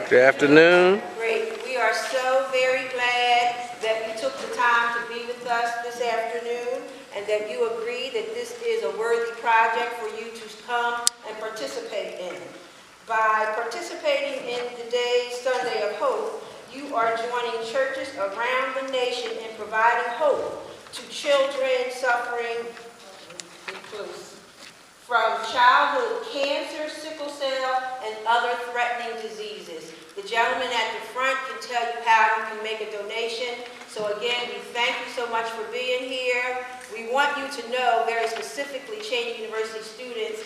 Good afternoon. Great. We are so very glad that you took the time to be with us this afternoon and that you agree that this is a worthy project for you to come and participate in. By participating in today's Sunday of Hope, you are joining churches around the nation in providing hope to children suffering from childhood cancer, sickle cell, and other threatening diseases. The gentleman at the front can tell you how you can make a donation. So again, we thank you so much for being here. We want you to know very specifically, Cheney University students,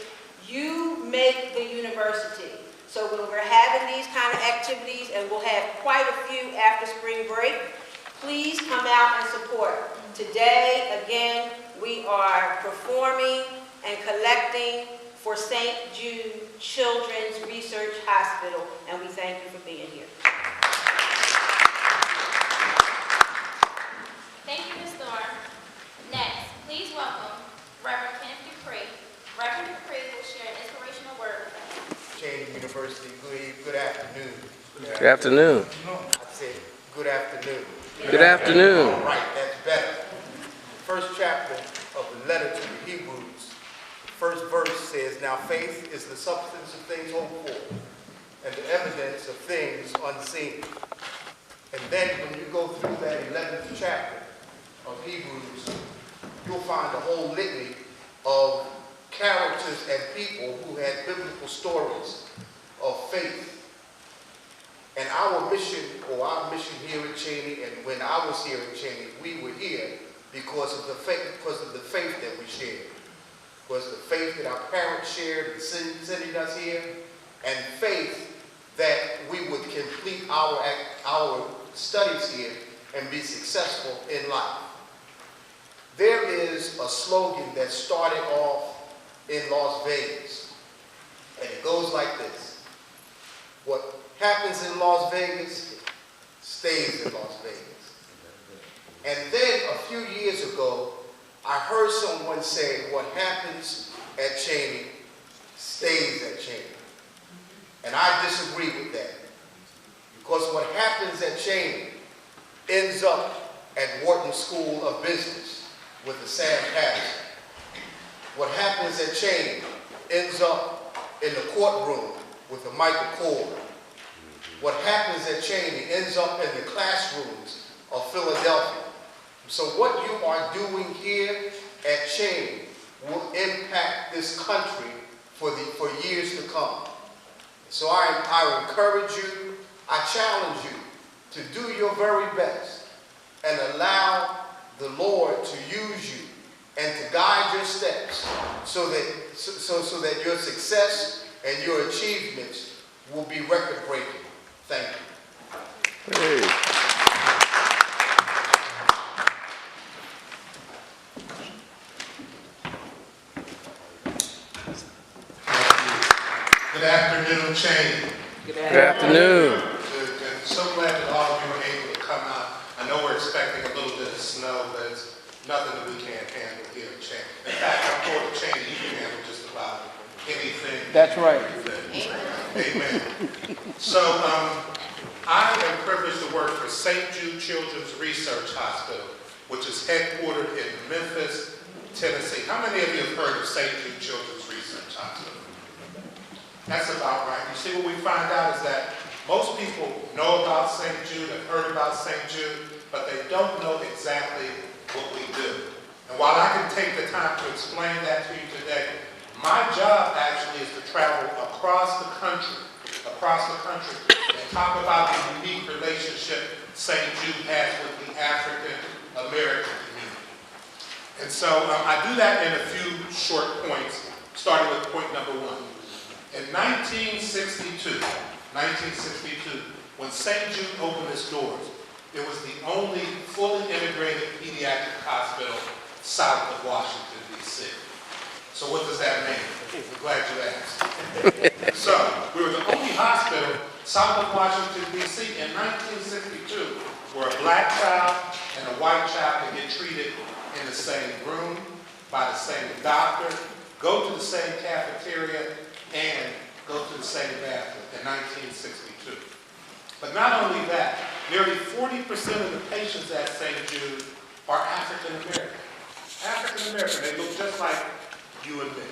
you make the university. So when we're having these kind of activities, and we'll have quite a few after spring break, please come out and support. Today, again, we are performing and collecting for St. Jude Children's Research Hospital, and we thank you for being here. Thank you, Ms. Thorne. Next, please welcome Reverend Kenneth Dupree. Reverend Dupree will share an inspirational word with us. Cheney University, good afternoon. Good afternoon. I said good afternoon. Good afternoon. All right, that's better. First chapter of the letter to the Hebrews, first verse says, "Now faith is the substance of things hoped for, and the evidence of things unseen." And then when you go through that 11th chapter of Hebrews, you'll find a whole litany of characters and people who had biblical stories of faith. And our mission here at Cheney, and when I was here at Cheney, we were here because of the faith that we shared. Was the faith that our parents shared and sending us here, and faith that we would complete our studies here and be successful in life. There is a slogan that started off in Las Vegas, and it goes like this: what happens in Las Vegas stays in Las Vegas. And then a few years ago, I heard someone say, what happens at Cheney stays at Cheney. And I disagree with that. Because what happens at Cheney ends up at Wharton School of Business with the Sam Patterson. What happens at Cheney ends up in the courtroom with the Michael Cord. What happens at Cheney ends up in the classrooms of Philadelphia. So what you are doing here at Cheney will impact this country for years to come. So I encourage you, I challenge you to do your very best and allow the Lord to use you and to guide your steps so that your success and your achievements will be record-breaking. Thank you. Hey. Good afternoon, Cheney. Good afternoon. I'm so glad that all of you were able to come out. I know we're expecting a little bit of snow, but it's nothing that we can't handle here at Cheney. In fact, I'm told at Cheney you can handle just about anything. That's right. Amen. So I am privileged to work for St. Jude Children's Research Hospital, which is headquartered in Memphis, Tennessee. How many of you have heard of St. Jude Children's Research Hospital? That's about right. You see, what we find out is that most people know about St. Jude, have heard about St. Jude, but they don't know exactly what we do. And while I can take the time to explain that to you today, my job actually is to travel across the country, and talk about the unique relationship St. Jude has with the African American community. And so I do that in a few short points, starting with point number one. In 1962, when St. Jude opened its doors, it was the only fully integrated pediatric hospital south of Washington, D.C. So what does that mean? I'm glad you asked. So, we were the only hospital south of Washington, D.C. in 1962 where a black child and a white child could get treated in the same room, by the same doctor, go to the same cafeteria, and go to the same bathroom in 1962. But not only that, nearly 40% of the patients at St. Jude are African American. African American, they look just like you and me.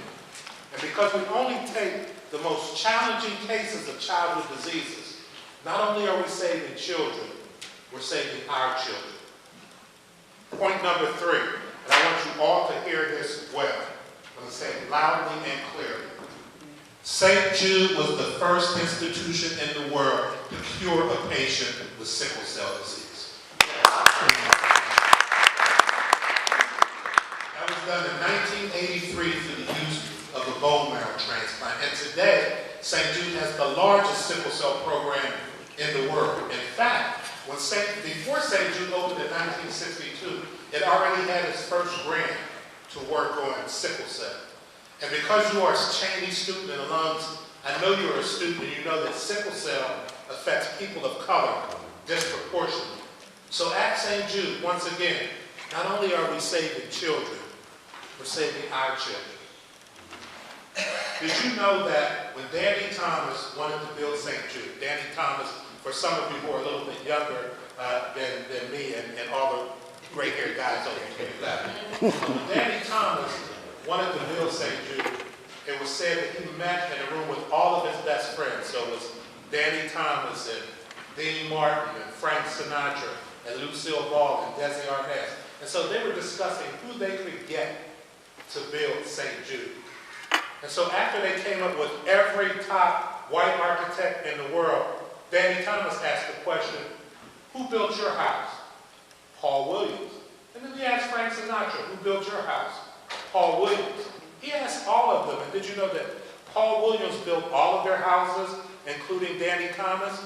And because we only take the most challenging cases of childhood diseases, not only are we saving children, we're saving our children. Point number 3, and I want you all to hear this well. I'm going to say it loudly and clearly. St. Jude was the first institution in the world to cure a patient with sickle cell disease. That was done in 1983 through the use of a bone marrow transplant. And today, St. Jude has the largest sickle cell program in the world. In fact, before St. Jude opened in 1962, it already had its first grant to work on sickle cell. And because you are a Cheney student and alums, I know you're a student and you know that sickle cell affects people of color disproportionately. So at St. Jude, once again, not only are we saving children, we're saving our children. Did you know that when Danny Thomas wanted to build St. Jude, Danny Thomas, for some of you who are a little bit younger than me and all the gray-haired guys over here left, when Danny Thomas wanted to build St. Jude, it was said that he met in a room with all of his best friends. So it was Danny Thomas and Dean Martin and Frank Sinatra and Lucille Ball and Desi Arnaz. And so they were discussing who they could get to build St. Jude. And so after they came up with every top white architect in the world, Danny Thomas asked the question, who built your house? Paul Williams. And then he asked Frank Sinatra, who built your house? Paul Williams. He asked all of them, and did you know that Paul Williams built all of their houses, including Danny Thomas?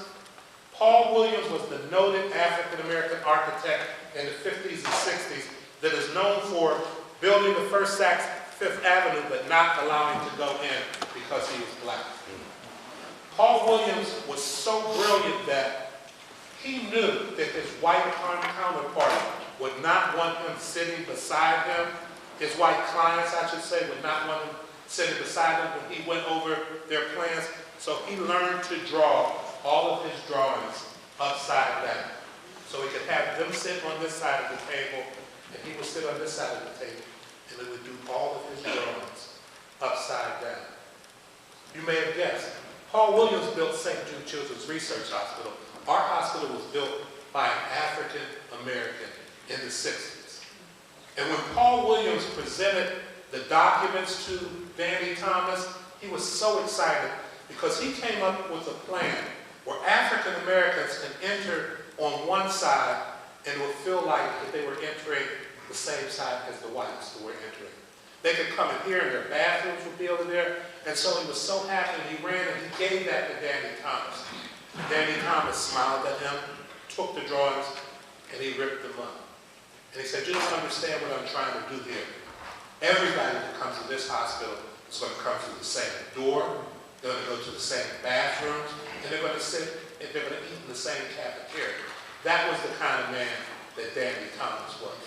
Paul Williams was the noted African-American architect in the 50s and 60s that is known for building the first Saks Fifth Avenue, but not allowing to go in because he was black. Paul Williams was so brilliant that he knew that his white counterpart would not want him sitting beside him. His white clients, I should say, would not want him sitting beside him when he went over their plans. So he learned to draw all of his drawings upside down. So he could have them sit on this side of the table, and he would sit on this side of the table, and he would do all of his drawings upside down. You may have guessed, Paul Williams built St. Jude Children's Research Hospital. Our hospital was built by an African American in the 60s. And when Paul Williams presented the documents to Danny Thomas, he was so excited because he came up with a plan where African Americans can enter on one side and would feel like that they were entering the same side as the whites who were entering. They could come in here and their bathrooms would be over there. And so he was so happy, he ran and he gave that to Danny Thomas. Danny Thomas smiled at him, took the drawings, and he ripped them up. And he said, you don't understand what I'm trying to do here. Everybody that comes to this hospital is going to come through the same door, they're going to go to the same bathrooms, and they're going to sit and they're going to eat in the same cafeteria. That was the kind of man that Danny Thomas was.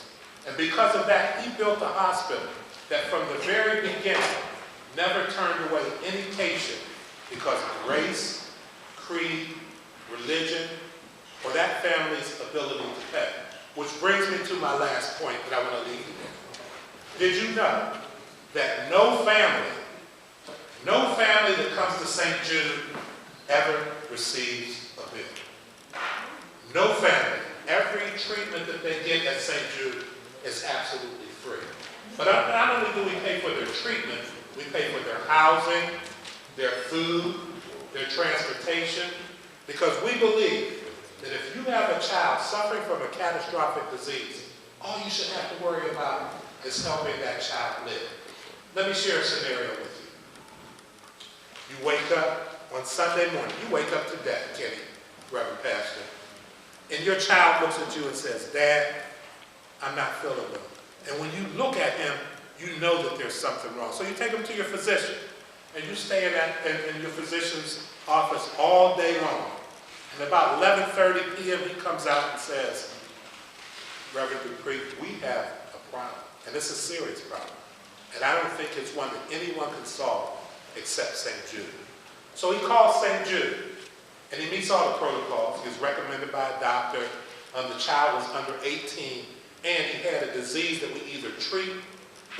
And because of that, he built a hospital that from the very beginning never turned away any patient because of race, creed, religion, or that family's ability to pay. Which brings me to my last point that I want to leave you with. Did you know that no family that comes to St. Jude ever receives a bill? No family. Every treatment that they get at St. Jude is absolutely free. But not only do we pay for their treatment, we pay for their housing, their food, their transportation, because we believe that if you have a child suffering from a catastrophic disease, all you should have to worry about is helping that child live. Let me share a scenario with you. You wake up on Sunday morning. You wake up today, Kenny, Reverend Pastor, and your child looks at you and says, Dad, I'm not feeling well. And when you look at him, you know that there's something wrong. So you take him to your physician, and you stay in your physician's office all day long. And about 11:30 p.m., he comes out and says, Reverend Dupree, we have a problem. And it's a serious problem. And I don't think it's one that anyone can solve except St. Jude. So he calls St. Jude. And he meets all the protocols. He was recommended by a doctor. The child was under 18, and he had a disease that we either treat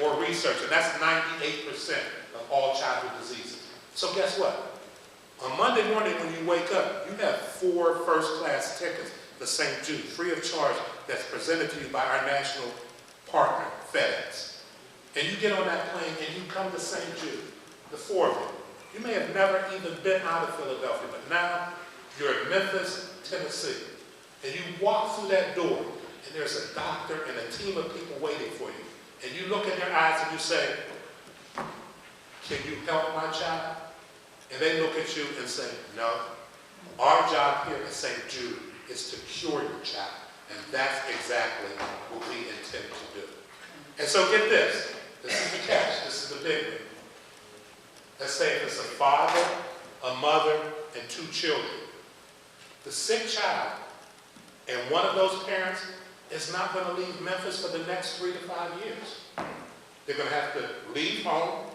or research, and that's 98% of all childhood diseases. So guess what? On Monday morning when you wake up, you have 4 first-class tickets to St. Jude, free of charge, that's presented to you by our national partner, FedEx. And you get on that plane and you come to St. Jude, the 4 of you. You may have never even been out of Philadelphia, but now you're in Memphis, Tennessee. And you walk through that door, and there's a doctor and a team of people waiting for you. And you look in their eyes and you say, "Can you help my child?" And they look at you and say, "No. Our job here at St. Jude is to cure your child." And that's exactly what we intend to do. And so get this. This is the catch. This is the big one. Let's say if it's a father, a mother, and 2 children. The sick child and one of those parents is not going to leave Memphis for the next 3 to 5 years. They're going to have to leave home,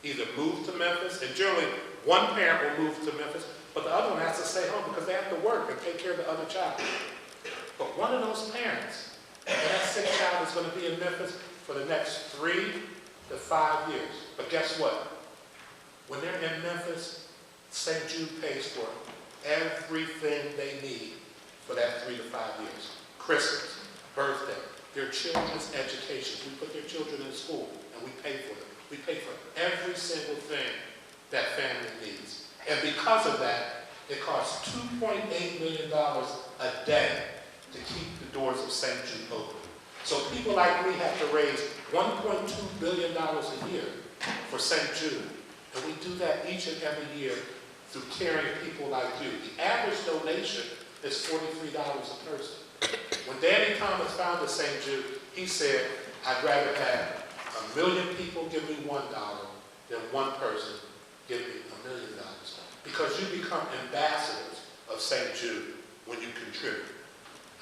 either move to Memphis, and generally one parent will move to Memphis, but the other one has to stay home because they have to work and take care of the other child. But one of those parents and that sick child is going to be in Memphis for the next 3 to 5 years. But guess what? When they're in Memphis, St. Jude pays for everything they need for that 3 to 5 years. Christmas, birthday, their children's education. We put their children in school and we pay for them. We pay for every single thing that family needs. And because of that, it costs $2.8 million a day to keep the doors of St. Jude open. So people like me have to raise $1.2 billion a year for St. Jude. And we do that each and every year through caring people like you. The average donation is $43 a person. When Danny Thomas founded St. Jude, he said, "I'd rather have 1 million people give me $1 than one person give me $1 million." Because you become ambassadors of St. Jude when you contribute.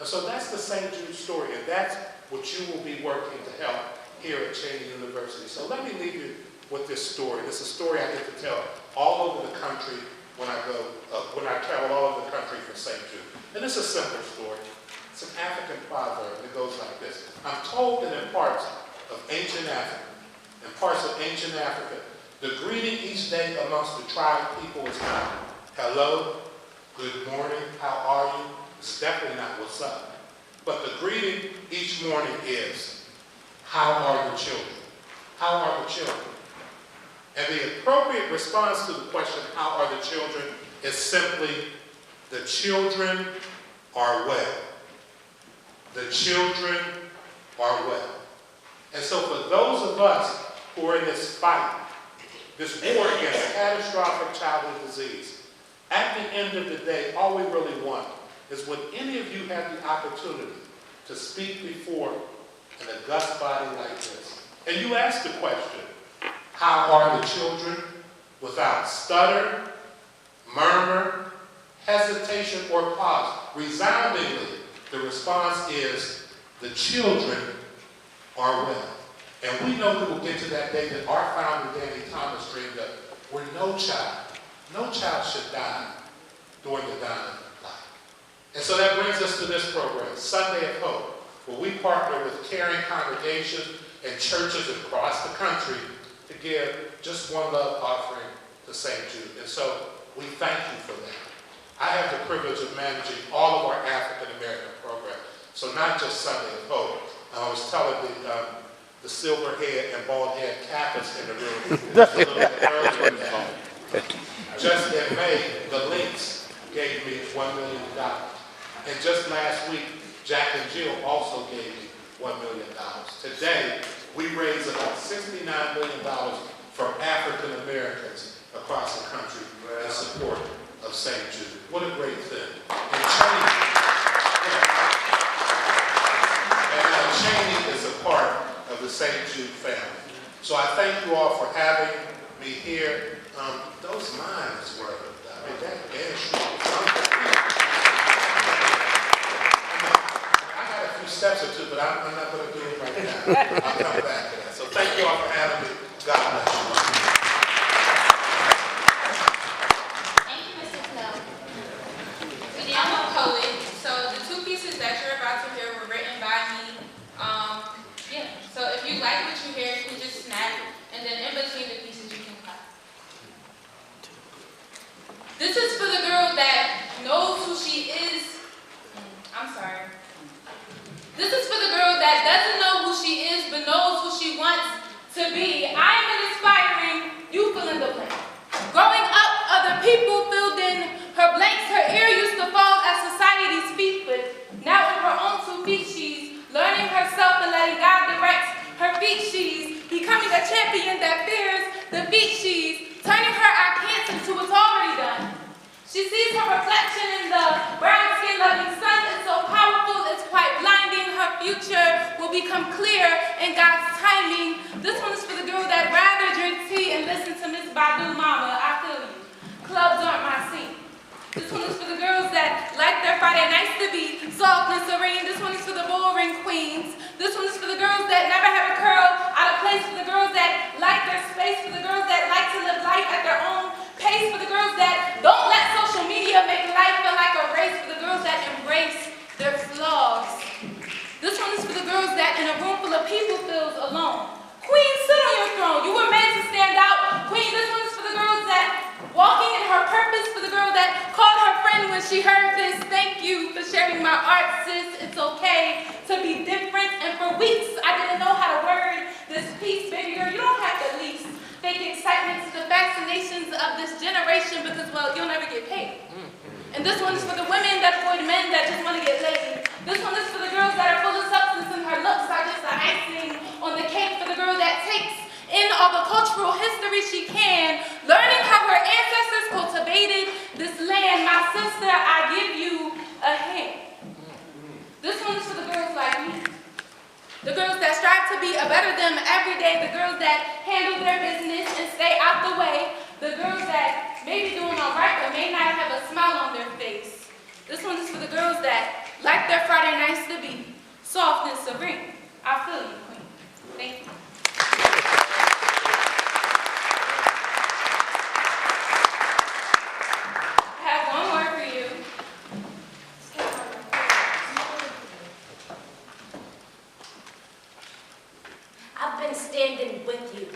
And so that's the St. Jude story, and that's what you will be working to help here at Cheney University. So let me leave you with this story. This is a story I get to tell all over the country when I travel all over the country for St. Jude. And it's a simple story. It's an African proverb, and it goes like this. I'm told that in parts of ancient Africa, the greeting each day amongst the tribe people is not hello, good morning, how are you? It's definitely not what's up. But the greeting each morning is, how are the children? How are the children? And the appropriate response to the question, how are the children, is simply, the children are well. The children are well. And so for those of us who are in this fight, this war against catastrophic childhood disease, at the end of the day, all we really want is would any of you have the opportunity to speak before an august body like this? And you ask the question, how are the children? Without stutter, murmur, hesitation, or pause. Resoundingly, the response is, the children are well. And we know we will get to that day that our founder, Danny Thomas, dreamed of, where no child should die during the dying of life. And so that brings us to this program, Sunday of Hope, where we partner with caring congregations and churches across the country to give just one love offering to St. Jude. And so we thank you for that. I have the privilege of managing all of our African American programs. So not just Sunday of Hope. I was telling the silver head and bald head Kappas in the room just a little bit earlier today. Just in May, the Lynx gave me $1 million. And just last week, Jack and Jill also gave me $1 million. Today, we raised about $69 million from African Americans across the country in support of St. Jude. What a great thing. And Cheney is a part of the St. Jude family. So I thank you all for having me here. Those mimes were, that dance I got a few steps or two, but I'm not going to do it right now. I'll come back to that. So thank you all for having me. God bless you. Thank you, Mr. Snow. feet she's becoming a champion that fears defeat she's turning her cancer to what's already done. She sees her reflection in the brown skin loving sun. It's so powerful, it's quite blinding. Her future will become clear in God's timing. This one is for the girl that rather drink tea and listen to Miss Badu Mama. I feel you. Clubs aren't my scene. This one is for the girls that like their Friday nights to be soft and serene. This one is for the boring queens. This one is for the girls that never have a curl out of place. For the girls that like their space. For the girls that like to live life at their own pace. For the girls that don't let social media make life feel like a race. For the girls that embrace their flaws. This one is for the girls that in a room full of people feels alone. Queen, sit on your throne. You were meant to stand out. Queen, this one is for the girls that walking in her purpose. For the girl that called her friend when she heard this. Thank you for sharing my art, sis. It's okay to be different. And for weeks, I didn't know how to word this piece. Baby girl, you don't have to lease fake excitement to the fascinations of this generation because, well, you'll never get paid. And this one is for the women that avoid men that just want to get laid. This one is for the girls that are full of substance and her looks are just the icing on the cake. For the girl that takes in all the cultural history she can, learning how her ancestors cultivated this land. My sister, I give you a hint. This one is for the girls like me. The girls that strive to be a better them every day. The girls that handle their business and stay out the way. The girls that may be doing all right but may not have a smile on their face. This one is for the girls that like their Friday nights to be soft and serene. I feel you, queen. Thank you. I have one word for you. I've been standing with you.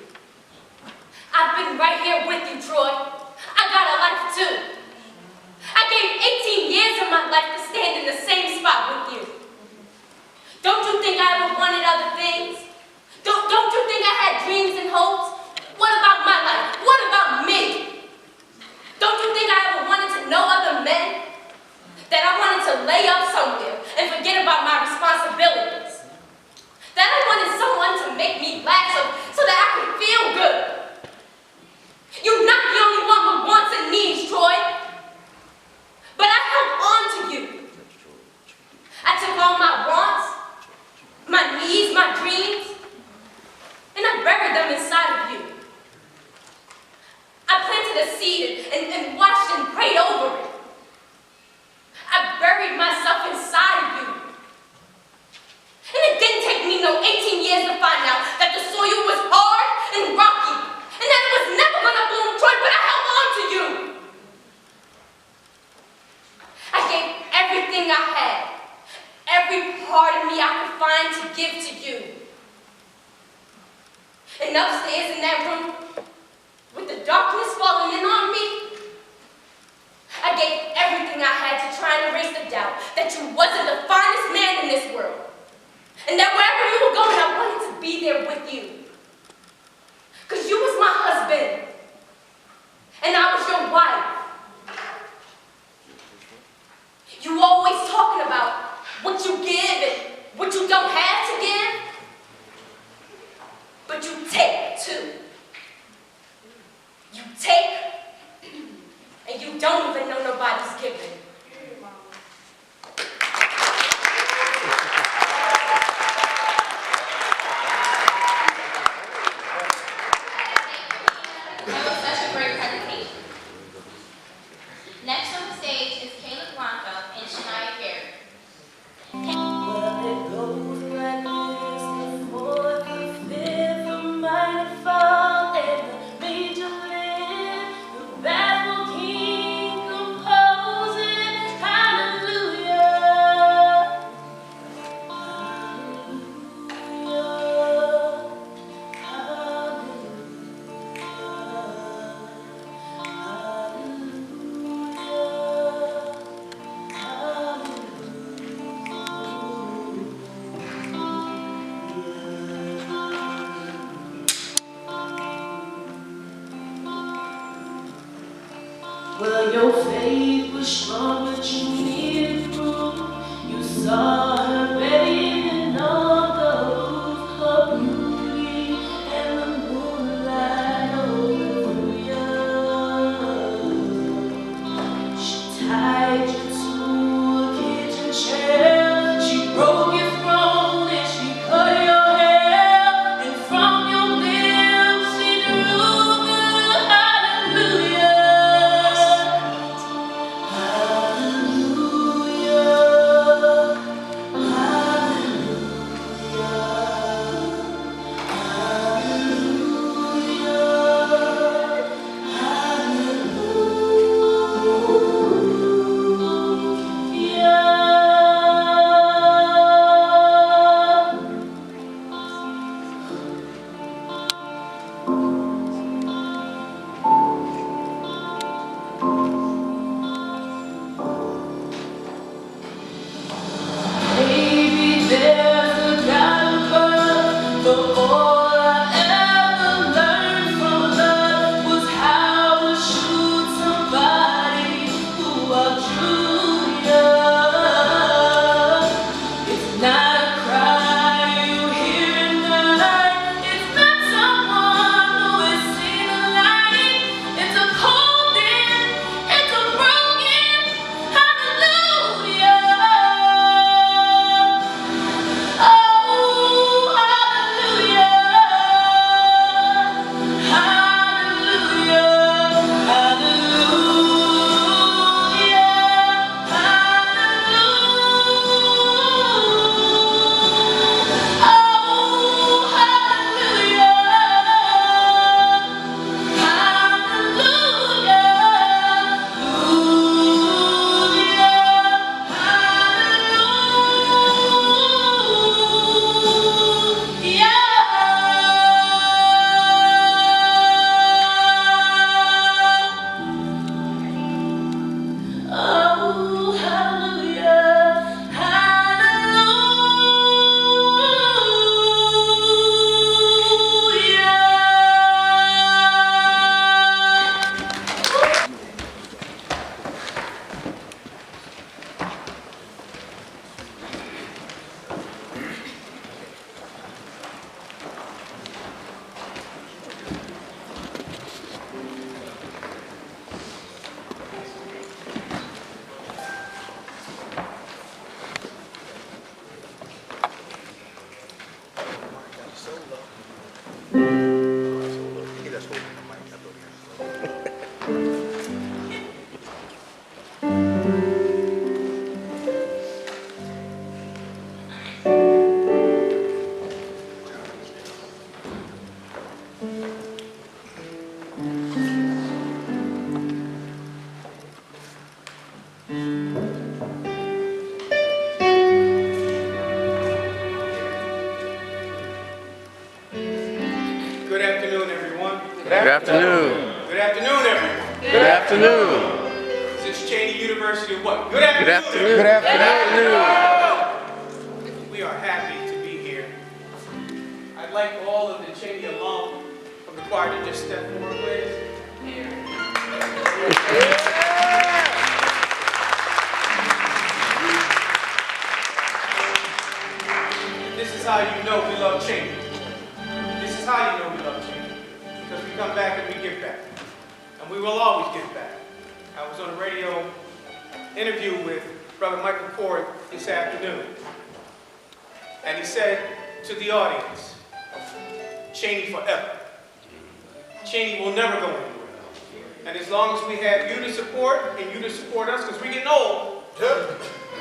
I've been right here with you, Troy. I got a life too. I gave 18 years of my life to stand in the same spot with you. Don't you think I ever wanted other things? Don't you think I had dreams and hopes? What about my life? What about me? Don't you think I ever wanted to know other men? That I wanted to lay up somewhere and forget about my responsibilities? That I wanted someone to make me laugh so that I could feel good? You're not the only one with wants and needs, Troy. But I held on to you. I took all my wants, my needs, my dreams, and I buried them inside of you. I planted a seed and watched and prayed over it. I buried myself inside of you. And it didn't take me no 18 years to find out that the soil was hard and rocky, and that it was never gonna bloom, Troy, but I held on to you. I gave everything I had, every part of me I could find to give to you. And upstairs in that room, with the darkness falling in on me, I gave everything I had to try and erase the doubt that you wasn't the finest man in this world. And that wherever you were going, I wanted to be there with you. Because you was my husband. And I was your wife. You always talking about what you give and what you don't have to give. But you take too. You take, and you don't even know nobody's giving. Next on the stage is Caleb Blanco and Shania Carey. Well, it goes like this: the fourth, the fifth, the minor fall, and the major lift, the baffled king composing hallelujah, hallelujah, well, your faith was strong, but you needed proof. You saw her better than all the roof, her beauty Good afternoon. Good afternoon, everyone. Good afternoon. This is Cheney University of what? Good afternoon. Good afternoon. Good afternoon. Good afternoon. We are happy to be here. I'd like all of the Cheney alum from the choir to just step forward, please. This is how you know we love Cheney. This is how you know we love Cheney. Because we come back and we give back. And we will always give back. I was on a radio interview with Brother Michael Ford this afternoon. And he said to the audience, Cheney forever. Cheney will never go anywhere. And as long as we have you to support and you to support us, because we're getting old,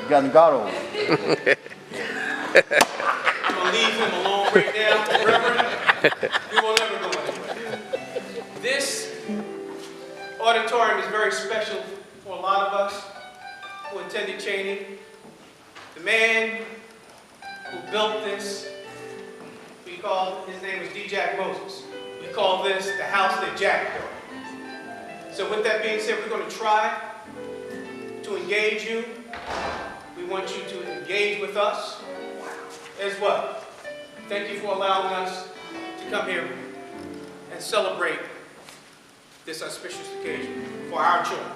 Got old. I'm going to leave him alone right now, Reverend. We will never go anywhere. This auditorium is very special for a lot of us who attended Cheney. The man who built this, his name is D. Jack Moses. We call this the house that Jack built. So with that being said, we're going to try to engage you. We want you to engage with us as well. Thank you for allowing us to come here and celebrate this auspicious occasion for our children.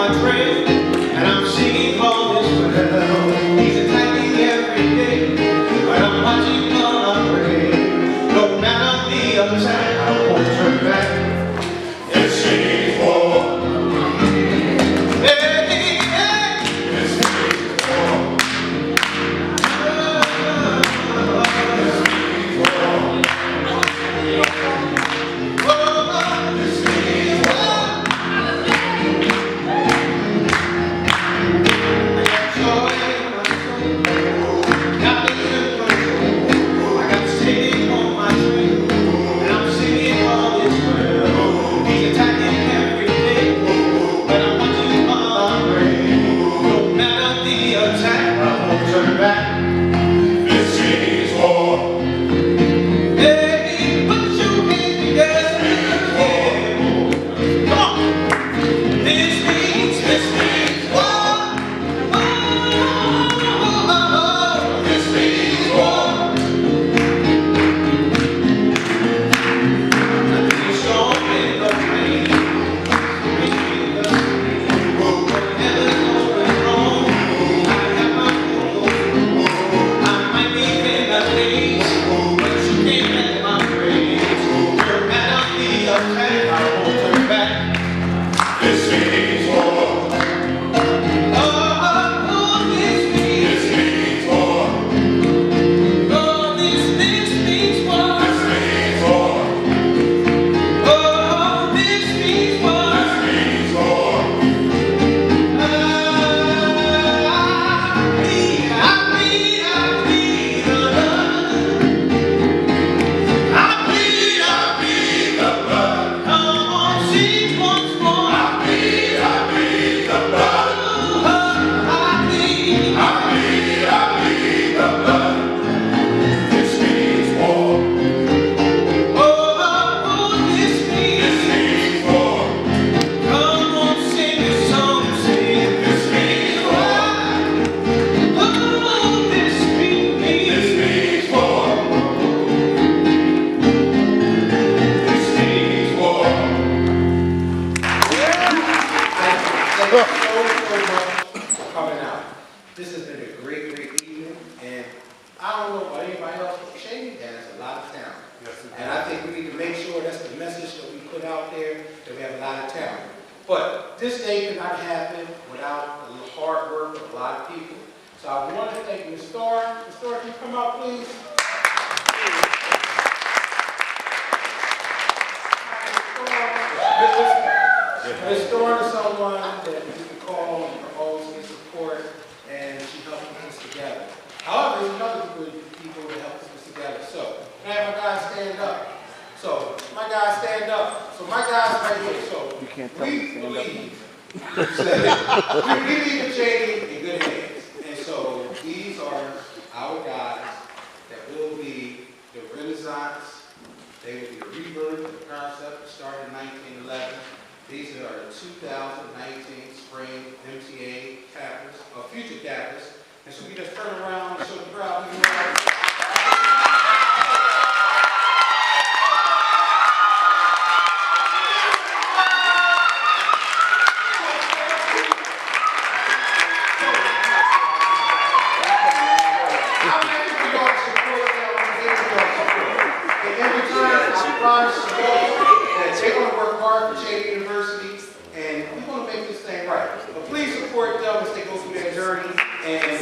my trail, and I'm singing all this well. He's attacking every day, but I'm watching all I pray. No matter the attack, I won't turn back. It's singing for. Hey, hey. It's singing for. And please support them as they go through their journey and